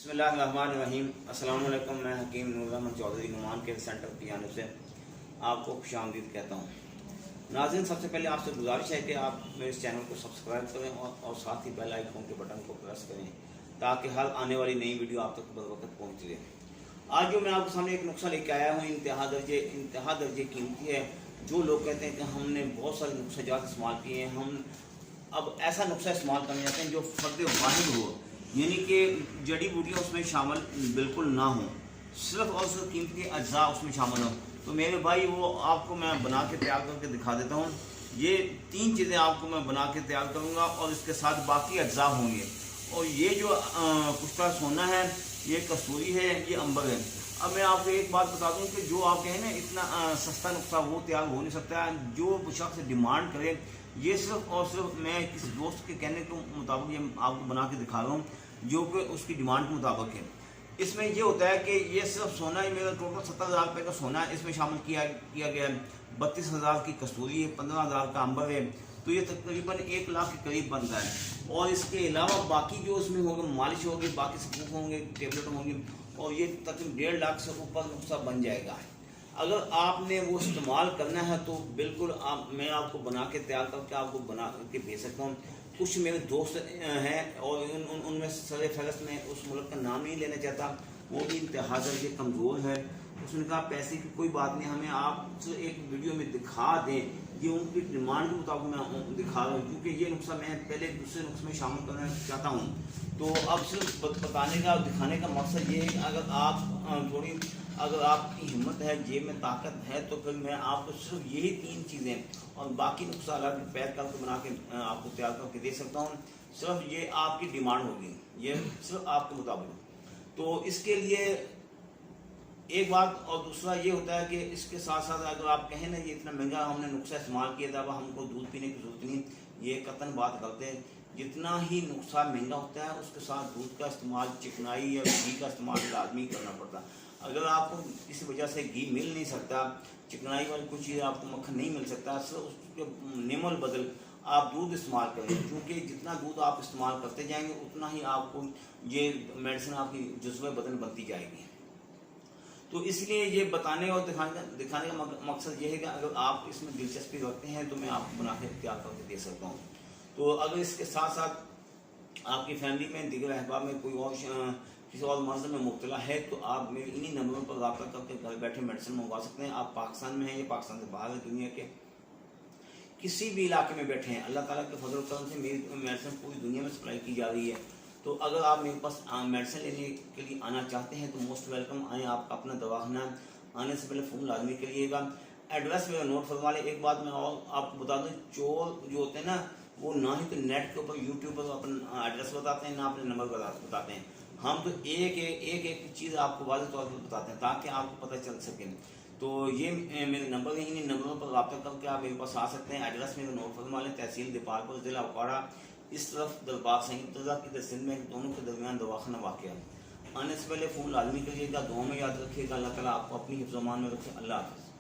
बिस्मिल्लाहिर्रहमानिर्रहीम। अस्सलाम वालेकुम। मैं हकीम नूर रहमान चौधरी नुमान केयर सेंटर की जानिब से आपको खुशामदीद कहता हूँ। नाज़रीन, सबसे पहले आपसे गुजारिश है कि आप मेरे इस चैनल को सब्सक्राइब करें और साथ ही बेल आइकन के बटन को प्रेस करें ताकि हर आने वाली नई वीडियो आप तक बर वक्त पहुँच जाए। आज जो मैं आपके सामने एक नुस्खा लेके आया हूँ, इंतहा दर्जे कीमती है। जो लोग कहते हैं कि हमने बहुत सारे नुस्खे जात इस्तेमाल किए हैं, हम अब ऐसा नुस्खा इस्तेमाल करना चाहते हैं जो फ़र्द वाहिद हो, यानी कि जड़ी बूटियाँ उसमें शामिल बिल्कुल ना हो, सिर्फ और सिर्फ कीमती के अज्जा उसमें शामिल हो। तो मेरे भाई वो आपको मैं बना के तैयार करके दिखा देता हूँ। ये 3 चीज़ें आपको मैं बना के तैयार करूँगा और इसके साथ बाकी अज्जा होंगे। और ये जो पुश्ता सोना है, ये कस्तूरी है, ये अंबर है। अब मैं आपको एक बात बता दूं कि जो आप कहें ना इतना सस्ता नुस्खा वो तैयार हो नहीं सकता है। जो शख्स डिमांड करे, ये सिर्फ और सिर्फ मैं किसी दोस्त के कहने के मुताबिक ये आपको बना के दिखा रहा हूँ जो कि उसकी डिमांड के मुताबिक है। इसमें ये होता है कि ये सिर्फ सोना ही मेरा टोटल 70,000 रुपये का सोना है, इसमें शामिल किया गया है। 32,000 की कस्तूरी है, 15,000 का अंबर है, तो ये तकरीबन 1 लाख के करीब बनता है। और इसके अलावा बाकी जो इसमें होगा, मालिश होगी, बाकी सपूफ होंगे, टेबलेट होंगी, और ये तकरीबन 1.5 लाख से ऊपर नुस्खा बन जाएगा। अगर आपने वो इस्तेमाल करना है तो बिल्कुल मैं आपको बना के तैयार करके आपको बना के भेज सकता हूँ। कुछ मेरे दोस्त हैं और उनमें सर फहरस्त में उस मुल्क का नाम नहीं लेना चाहता, वो भी इंतहा दर्जे कमज़ोर है। उसने कहा पैसे की कोई बात नहीं, हमें आप एक वीडियो में दिखा दें। ये उनकी डिमांड के मुताबिक मैं दिखा रहा हूँ, क्योंकि ये नुस्खा मैं पहले दूसरे नुस्खे में शामिल करना चाहता हूँ। तो अब सिर्फ बताने का दिखाने का मकसद ये है कि अगर आपकी हिम्मत है, जेब में ताकत है, तो फिर मैं आपको सिर्फ यही 3 चीज़ें और बाकी नुस्खा अलग पैक करके बना के आपको तैयार करके दे सकता हूँ। सिर्फ ये आपकी डिमांड होगी, ये सिर्फ आपके मुताबिक। तो इसके लिए एक बात, और दूसरा ये होता है कि इसके साथ साथ अगर आप कहें ना ये इतना महंगा हमने नुस्खा इस्तेमाल किया था, अब हमको दूध पीने की जरूरत नहीं, ये कतन बात करते हैं। जितना ही नुस्खा महंगा होता है उसके साथ दूध का इस्तेमाल, चिकनाई या घी का इस्तेमाल लाजमी करना पड़ता है। अगर आपको किसी वजह से घी मिल नहीं सकता, चिकनाई वाली कुछ चीज़ आपको मक्खन नहीं मिल सकता, सिर्फ उसके निमल बदल आप दूध इस्तेमाल करें, क्योंकि जितना दूध आप इस्तेमाल करते जाएंगे उतना ही आपको ये मेडिसिन आपकी जुज़्व बदन बनती जाएगी। तो इसलिए ये बताने और दिखाने का मकसद ये है कि अगर आप इसमें दिलचस्पी रखते हैं तो मैं आपको बना के तैयार करके दे सकता हूँ। तो अगर इसके साथ साथ आपकी फैमिली में दिगर अहबाब में कोई और किसी और मर्ज़ में मुब्तला है तो आप मेरे इन्हीं नंबरों पर रब्ता करके घर बैठे मेडिसिन मंगवा सकते हैं। आप पाकिस्तान में हैं या पाकिस्तान से बाहर है, दुनिया के किसी भी इलाके में बैठे हैं, अल्लाह ताला के फजल करम से मेरी मेडिसिन पूरी दुनिया में सप्लाई की जा रही है। तो अगर आप मेरे पास मेडिसिन लेने के लिए आना चाहते हैं तो मोस्ट वेलकम आएँ। आपका अपना दवाखाना आने से पहले फ़ोन लाजमी करिएगा। एड्रेस मेरा नोट फरमा लें। एक बात मैं और आपको बता दूँ, चोर जो होते हैं ना, वो ना ही तो नेट के ऊपर यूट्यूब पर अपना एड्रेस बताते हैं, ना अपने नंबर बताते हैं। हम तो एक चीज़ आपको वाज़ेह तौर पर बताते हैं ताकि आपको पता चल सके। तो ये मेरे नंबर हैं, इन्हीं नंबरों पर रब्ता करके आप मेरे पास आ सकते हैं। एड्रेस मेरा नोट फरमा लें। तहसील दीपालपुर, ज़िला उकाड़ा, इस तरफ दरबार सईद की सिंध में, दोनों के दरमियान दवाखाना वाक़ है। आने से पहले फ़ोन लाजमी करिएगा, दुआ में याद रखिएगा। अल्लाह ताला आपको अपनी हिफ्ज़-ओ-अमान में रखे। अल्लाह हाफ़िज़।